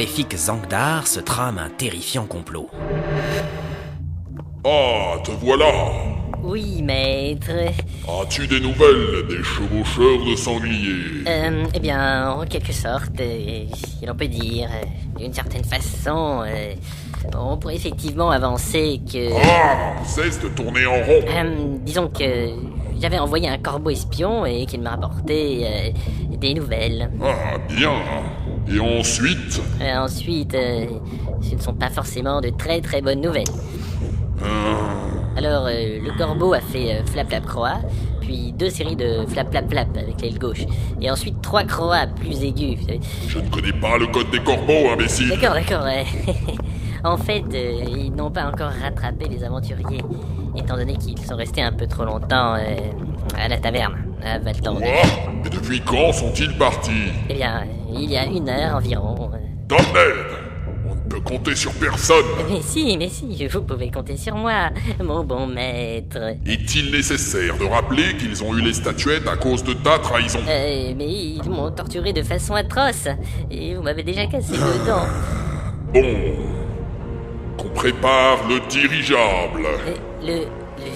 maléfique Zangdar se trame un terrifiant complot. Ah, te voilà! Oui, maître. As-tu des nouvelles des chevaucheurs de sangliers? Eh bien, en quelque sorte, si l'on peut dire, d'une certaine façon, on pourrait effectivement avancer que... Ah! Cesse de tourner en rond! Disons que j'avais envoyé un corbeau espion et qu'il m'a rapporté des nouvelles. Ah, bien! Et ensuite? Ensuite, ce ne sont pas forcément de très très bonnes nouvelles. Alors, le corbeau a fait flap flap croix, puis 2 séries de flap flap flap avec l'aile gauche, et ensuite 3 croix plus aigus. Je ne connais pas le code des corbeaux, imbécile! D'accord. En fait, ils n'ont pas encore rattrapé les aventuriers, étant donné qu'ils sont restés un peu trop longtemps à la taverne, à Valtande. Quoi? Et depuis quand sont-ils partis? Eh bien, il y a 1 heure environ. Damned! On ne peut compter sur personne! Mais si, vous pouvez compter sur moi, mon bon maître. Est-il nécessaire de rappeler qu'ils ont eu les statuettes à cause de ta trahison? Mais ils m'ont torturé de façon atroce, et vous m'avez déjà cassé le dent. Bon... Qu'on prépare le dirigeable. Le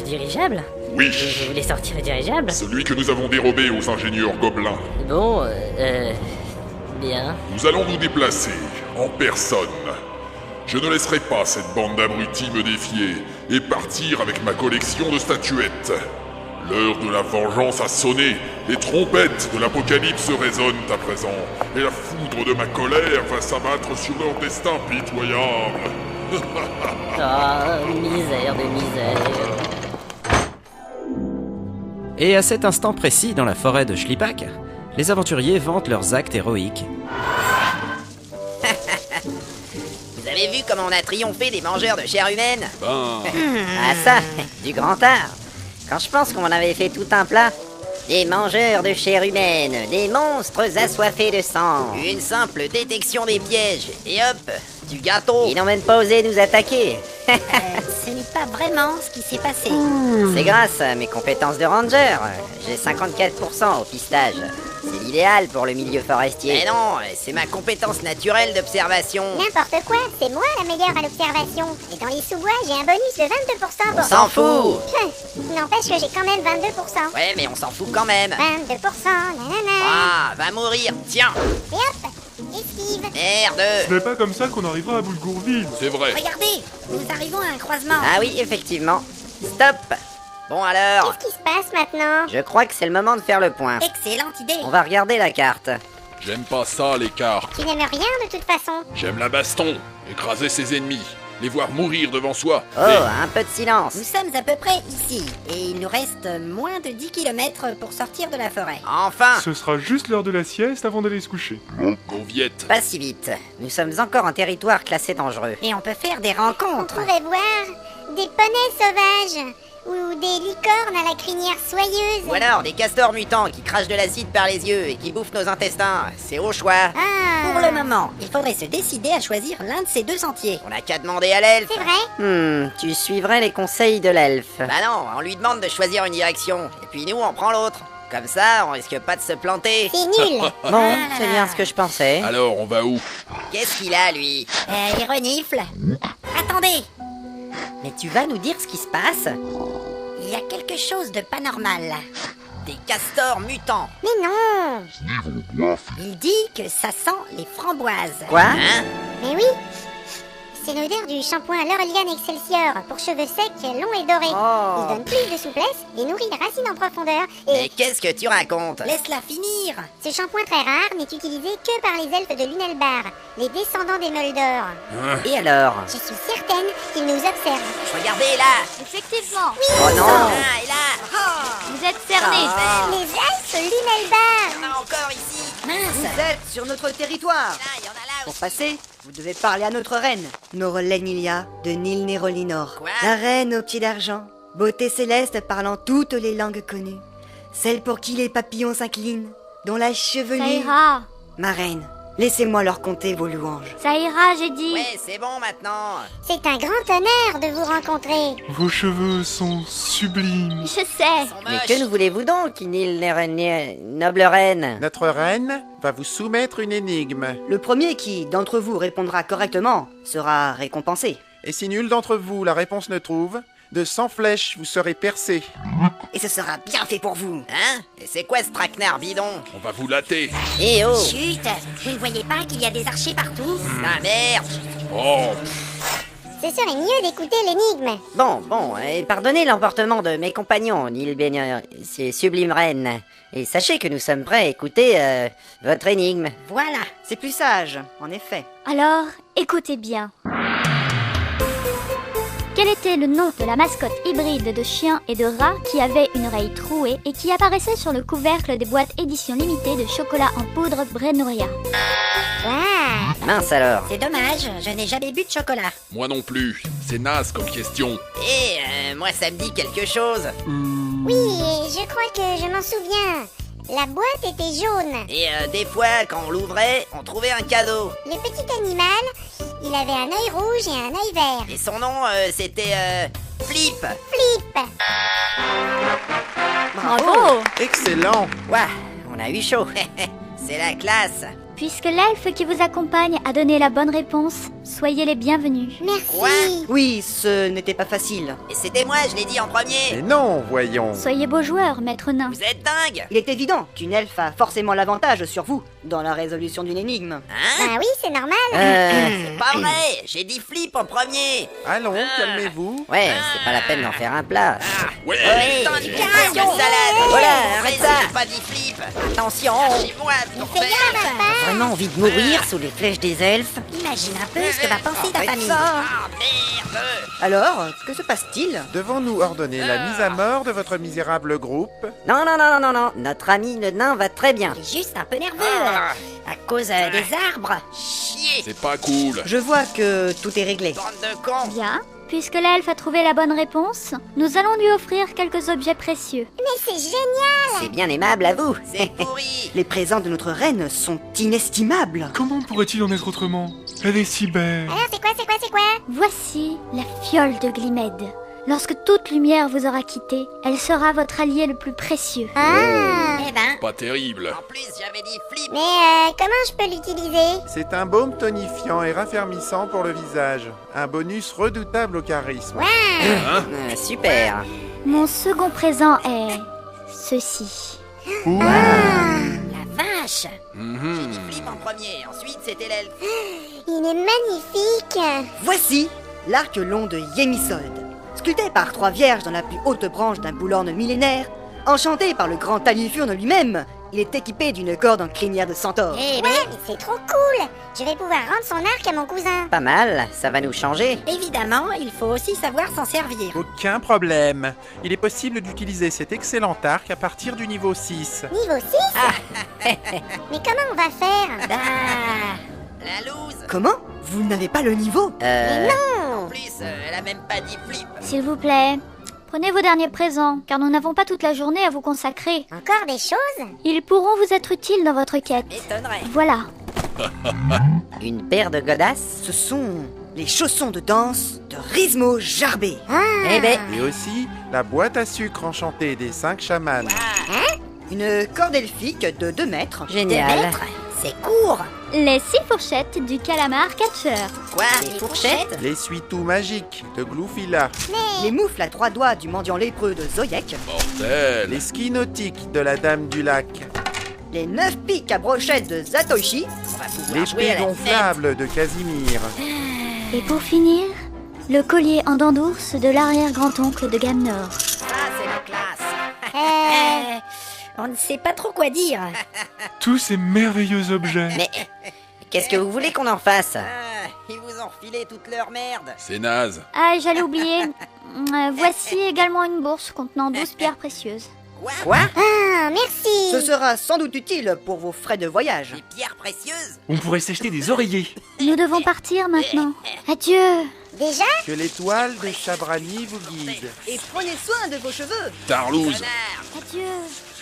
dirigeable? Oui. Vous voulez sortir le dirigeable? Celui que nous avons dérobé aux ingénieurs gobelins. Bon, bien. Nous allons nous déplacer, en personne. Je ne laisserai pas cette bande d'abrutis me défier et partir avec ma collection de statuettes. L'heure de la vengeance a sonné, les trompettes de l'apocalypse résonnent à présent, et la foudre de ma colère va s'abattre sur leur destin pitoyable. Oh, misère de misère. Et à cet instant précis, dans la forêt de Schlippack, les aventuriers vantent leurs actes héroïques. Vous avez vu comment on a triomphé des mangeurs de chair humaine? Ah ça, du grand art. Quand je pense qu'on avait fait tout un plat. Des mangeurs de chair humaine, des monstres assoiffés de sang. Une simple détection des pièges, et hop, du gâteau. Ils n'ont même pas osé nous attaquer. Ce n'est pas vraiment ce qui s'est passé. C'est grâce à mes compétences de ranger. J'ai 54% au pistage. C'est l'idéal pour le milieu forestier. Mais non, c'est ma compétence naturelle d'observation. N'importe quoi, c'est moi la meilleure à l'observation. Et dans les sous-bois, j'ai un bonus de 22% On pour... s'en fout. N'empêche que j'ai quand même 22%. Ouais, mais on s'en fout quand même. 22%, nanana. Ah, va mourir, tiens. Et hop, esquive. Merde. Ce n'est pas comme ça qu'on arrivera à Boulgourville. C'est vrai. Regardez, nous arrivons à un croisement. Ah oui, effectivement. Stop. Bon alors. Qu'est-ce qui se passe maintenant? Je crois que c'est le moment de faire le point. Excellente idée. On va regarder la carte. J'aime pas ça, les cartes. Tu n'aimes rien de toute façon. J'aime la baston. Écraser ses ennemis. Les voir mourir devant soi. Oh, un peu de silence. Nous sommes à peu près ici. Et il nous reste moins de 10 km pour sortir de la forêt. Enfin. Ce sera juste l'heure de la sieste avant d'aller se coucher. Mauviette. Pas si vite. Nous sommes encore en territoire classé dangereux. Et on peut faire des Oh. rencontres. On pourrait voir des poneys sauvages. Ou des licornes à la crinière soyeuse. Ou alors des castors mutants qui crachent de l'acide par les yeux et qui bouffent nos intestins. C'est au choix. Ah. Pour le moment, il faudrait se décider à choisir l'un de ces 2 sentiers. On n'a qu'à demander à l'elfe. C'est vrai. Tu suivrais les conseils de l'elfe. Bah non, on lui demande de choisir une direction. Et puis nous, on prend l'autre. Comme ça, on risque pas de se planter. C'est nul. Bon, c'est bien ce que je pensais. Alors, on va où? Qu'est-ce qu'il a, lui? Il renifle. Attendez, Mais tu vas nous dire ce qui se passe? il y a quelque chose de pas normal. Des castors mutants. Mais non. Il dit que ça sent les framboises. Quoi? Hein? Mais oui. C'est l'odeur du shampoing L'Oréal Excelsior pour cheveux secs, longs et dorés. Oh. Il donne plus de souplesse et nourrit les racines en profondeur. Mais Et qu'est-ce que tu racontes? Laisse-la finir. ce shampoing très rare n'est utilisé que par les elfes de Lunelbar, les descendants des Noldor. Et alors? Je suis certaine qu'ils nous observent. Regardez là. Effectivement, Oh non! Ah, et là. vous êtes cernés. Les elfes Lunelbar. Il y en a encore ici. Vous êtes sur notre territoire! Là, il y en a là Pour aussi. passer, vous devez parler à notre reine. Norolenilia de Nilnerolinor. Quoi? La reine aux pieds d'argent, beauté céleste parlant toutes les langues connues. Celle pour qui les papillons s'inclinent, dont la Ça chevelure... ira. Ma reine, Laissez-moi leur conter vos louanges. Ça ira, j'ai dit. Ouais, c'est bon maintenant. C'est un grand honneur de vous rencontrer. Vos cheveux sont sublimes. Je sais. Ils sont Mais moches. que nous voulez-vous donc, noble reine? Notre reine va vous soumettre une énigme. Le premier qui, d'entre vous, répondra correctement sera récompensé. Et si nul d'entre vous la réponse ne trouve, de 100 flèches vous serez percés. Et ce sera bien fait pour vous. Hein? Et c'est quoi ce traquenard bidon? On va vous latter. Eh oh! Chut, vous ne voyez pas qu'il y a des archers partout? Ah merde! Oh, Ce serait mieux d'écouter l'énigme. Bon, pardonnez l'emportement de mes compagnons, c'est sublime reine. Et sachez que nous sommes prêts à écouter votre énigme. Voilà. C'est plus sage, en effet. Alors, écoutez bien. Quel était le nom de la mascotte hybride de chien et de rat qui avait une oreille trouée et qui apparaissait sur le couvercle des boîtes édition limitée de chocolat en poudre Brenouria? Mince alors. C'est dommage, je n'ai jamais bu de chocolat. moi non plus. C'est naze comme question. Moi ça me dit quelque chose. Oui, et je crois que je m'en souviens. La boîte était jaune. Et des fois, quand on l'ouvrait, on trouvait un cadeau. Le petit animal, il avait un œil rouge et un œil vert. Et son nom, c'était Flip. Flip. Bravo. Excellent. Ouah, on a eu chaud. C'est la classe. Puisque l'elfe qui vous accompagne a donné la bonne réponse, soyez les bienvenus. Merci. Quoi? Oui, ce n'était pas facile. Et c'était moi, je l'ai dit en Mais premier. non, voyons. Soyez beau joueur, maître nain. Vous êtes dingue. Il est évident qu'une elfe a forcément l'avantage sur vous dans la résolution d'une énigme. Hein? Ah oui, c'est normal. C'est pas vrai. J'ai dit Flip en premier. Allons, calmez-vous. Ouais, c'est pas la peine d'en faire un plat. Ouais. Putain, du carton de salade. Voilà, arrête ça. J'ai pas dit Flip. Attention, Chez moi, pour Fais faire. gaffe, papa. vraiment envie de mourir sous les flèches des elfes? Imagine un peu ce que va penser ta Arrête famille. ça. Ah merde. Alors, que se passe-t-il? Devons-nous ordonner la mise à mort de votre misérable groupe? Non, notre ami le nain va très bien. Il est juste un peu nerveux. À cause des arbres. Chier. C'est pas cool. Je vois que tout est réglé. Bande de cons. Bien. Puisque l'elfe a trouvé la bonne réponse, nous allons lui offrir quelques objets précieux. Mais c'est génial. C'est bien aimable à vous. C'est pourri. Les présents de notre reine sont inestimables. Comment pourrait-il en être autrement? Elle est si belle. Alors c'est quoi? Voici la fiole de Glimède. Lorsque toute lumière vous aura quitté, elle sera votre allié le plus précieux. Ah. Eh ben, Pas terrible. En plus, j'avais dit Flip. Mais comment je peux l'utiliser? C'est un baume tonifiant et raffermissant pour le visage. Un bonus redoutable au charisme. Super. Mon second présent est ceci. la vache. Mhm. Flip en premier. Ensuite, c'était l'elfe. Il est magnifique. Voici l'arc long de Yemisold. Sculpté par 3 vierges dans la plus haute branche d'un boulorne millénaire, enchanté par le grand Talifurne lui-même, il est équipé d'une corde en crinière de centaure. Eh Ouais, ben, mais c'est trop cool. Je vais pouvoir rendre son arc à mon cousin. Pas mal, ça va nous changer. évidemment, il faut aussi savoir s'en servir. Aucun problème. Il est possible d'utiliser cet excellent arc à partir du niveau 6. Niveau 6. Mais comment on va faire? Ah, La loose. Comment? Vous n'avez pas le niveau? En plus, elle a même pas dit Flip. S'il vous plaît, prenez vos derniers présents, car nous n'avons pas toute la journée à vous consacrer. Encore des choses? Ils pourront vous être utiles dans votre quête. M'étonnerait. Voilà. Une paire de godasses? Ce sont les chaussons de danse de Rizmo Jarbé. Eh ben, Et aussi la boîte à sucre enchantée des 5 chamans. Une corde elfique de 2 mètres. génial. c'est court. Les 6 fourchettes du calamar catcher. Quoi? Des fourchettes? L'essuie-tout magique de Gloufila. Les moufles à 3 doigts du mendiant lépreux de Zoyek. Mortel. Les skis nautiques de la Dame du Lac. Les 9 pics à brochettes de Zatoshi. On va pouvoir jouer L'épée à la gonflable de Casimir. Et pour finir, le collier en dents d'ours de l'arrière-grand-oncle de Gamnor. Ça, c'est la classe. On ne sait pas trop quoi dire. Tous ces merveilleux objets. Mais qu'est-ce que vous voulez qu'on en fasse? Ah, ils vous ont refilé toute leur merde. C'est naze. Ah, j'allais oublier. Voici également une bourse contenant 12 pierres précieuses. Quoi? Ah, merci. Ce sera sans doute utile pour vos frais de voyage. Des pierres précieuses. On pourrait s'acheter des oreillers. Nous devons partir maintenant. Adieu. Déjà? Que l'étoile de Chabrani vous guide. Et prenez soin de vos cheveux. Tarlouse. Connard. Adieu.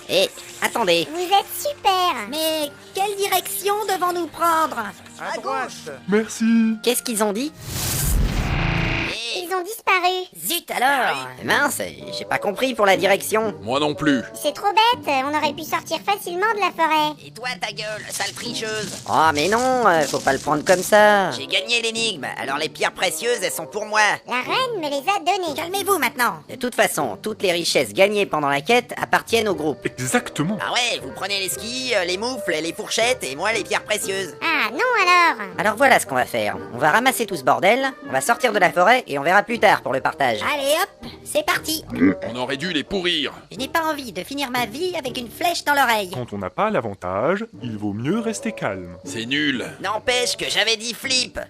Et attendez. Vous êtes super. Mais quelle direction devons-nous prendre? À droite. Merci. Qu'est-ce qu'ils ont dit? Ils ont disparu. Zut alors. Mince, j'ai pas compris pour la direction. Moi non plus. C'est trop bête, on aurait pu sortir facilement de la forêt. Et toi, ta gueule, sale tricheuse. Oh mais non, faut pas le prendre comme ça. J'ai gagné l'énigme, alors les pierres précieuses, elles sont pour moi. La reine me les a données. Calmez-vous maintenant. De toute façon, toutes les richesses gagnées pendant la quête appartiennent au groupe. Exactement. Ah ouais, vous prenez les skis, les moufles, les fourchettes, et moi les pierres précieuses. Ah non alors. Alors voilà ce qu'on va faire. On va ramasser tout ce bordel, on va sortir de la forêt et on verra plus tard pour le partage. Allez hop, c'est parti. On aurait dû les pourrir. Je n'ai pas envie de finir ma vie avec une flèche dans l'oreille. Quand on n'a pas l'avantage, il vaut mieux rester calme. C'est nul. N'empêche que j'avais dit flip.